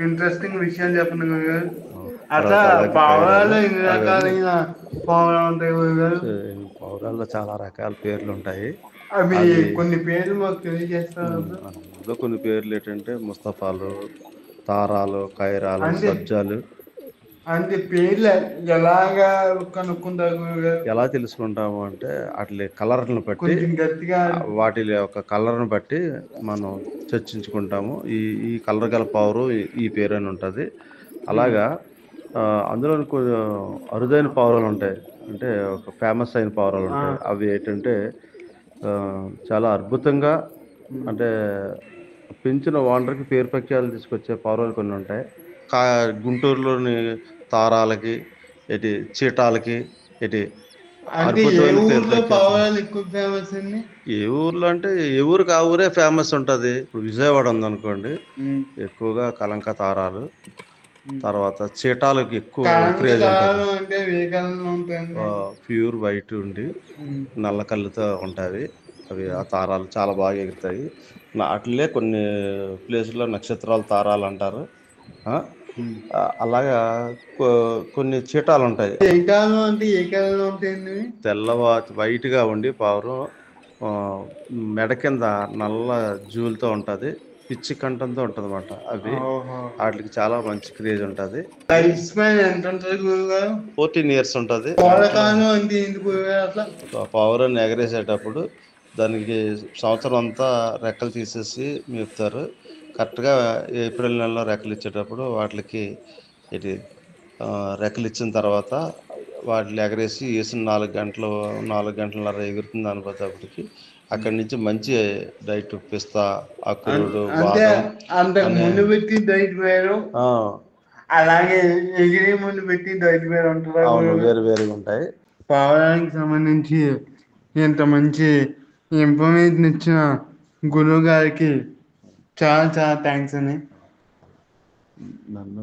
Interesting విషయాలు చెప్పండి గురుగారు. అట్లా తర్వాత అలాగే పైరాలు పావురాలు ఎన్ని అవన్నీ రకాలైన పావురాలు ఉంటాయి గురుగారు? పావురాల్లో చాలా రకాల పేర్లు ఉంటాయి. అవి అవి కొన్ని పేర్లు మాకు తెలియజేస్తారు. అందులో కొన్ని పేర్లు ఏంటంటే ముస్తఫాలు, తారాలు, కైరాలు, అంటే సబ్జాలు. అంటే పేర్లు ఎలాగా కనుక్కుంటారు గురుగారు? ఎలా తెలుసుకుంటాము అంటే వాటి కలర్లను బట్టి, కొంచెం గట్టిగా వాటి యొక్క కలర్ను బట్టి మనం చర్చించుకుంటాము. ఈ ఈ కలర్ గల పావురు ఈ పేరు అని ఉంటుంది. అలాగా అందులో కొన్ని అరుదైన పావురాలు ఉంటాయి. అంటే ఒక ఫేమస్ అయిన పావురాలు ఆ, ఉంటాయి. అవి ఏంటంటే ఆ, చాలా అద్భుతంగా, అంటే పెంచిన ఓనర్కి పేరు ప్రఖ్యాతులు తీసుకొచ్చే పావురాలు కొన్ని ఉంటాయి. కా గుంటూరులోని తారాలకి, ఇటు చీటాలకి, ఇటు అంటే ఏ అద్భుతమైన పేరు ఊర్లో ప్రఖ్యాతులు. పావురాలు ఎక్కువ ఫేమస్ అండి? ఏ ఊర్లో అంటే ఏ ఊరికి ఆ ఊరే ఫేమస్ ఉంటుంది. ఇప్పుడు విజయవాడ ఉందనుకోండి, ఉమ్, ఎక్కువగా కలంక తారాలు, ఉమ్. తర్వాత చీటాలకి ఎక్కువ కళంక క్రేజ్ ఉంటుంది. దారాలు అంటే ఏ కలర్లో ఉంటాయండి? ప్యూర్ వైట్ ఉండి ఉమ్, నల్ల కళ్ళుతో ఉంటాయి. అవి ఆ ఉమ్, తారాలు చాలా బాగా ఎగురుతాయి. అట్లే కొన్ని ప్లేసుల్లో నక్షత్రాలు తారాలు అంటారు. ఆ? ఉమ్. అలాగా కొన్ని చీటాలు ఉంటాయి. ఏ కాలం అంటే ఏ కలర్లో ఉంటాయండి ఇవి? వైట్గా ఉండి పావురం, ఆ, మెడ కింద నల్ల జూలతో ఉంటుంది. పిచ్చి కంఠంతో ఉంటుంది అన్నమాట. అవి ఓహో. వాటికి చాలా మంచి క్రేజ్ ఉంటుంది. లైఫ్ స్పాన్ ఎంత ఉంటుంది గురుగారు? 14 years ఉంటుంది. పోలకాలం అంటే ఏంటి గురుగారు అట్లా? పావురాన్ని ఎగరేసేటప్పుడు దానికి సంవత్సరం అంతా రెక్కలు తీసేసి మేపుతారు. కరెక్ట్గా ఏప్రిల్ నెలలో రెక్కలు ఇచ్చేటప్పుడు వాటికి ఇది రెక్కలు ఇచ్చిన తర్వాత వాటిని ఎగరేసి వేసిన 4 గంటలు, 4 గంటలన్నర ఎగురుతుంది. దానిపోతేప్పటికి అక్కడి నుంచి మంచి డైట్, పిస్తా, అక్రోడు, అంటే బాదం అంతకు అనే ముందు పెట్టి డైట్ వేరు, ఆ, అలాగే ఎగిరే ముందు పెట్టి డైట్ వేరు ఉంటుందా అవును, గురుగారు? వేరు వేరుగా ఉంటాయి. పావురానికి సంబంధించి ఇంత మంచి ఇన్ఫర్మేషన్ ఇచ్చిన గురువు గారికి చాలా చాలా థ్యాంక్స్ అండి. నన్ను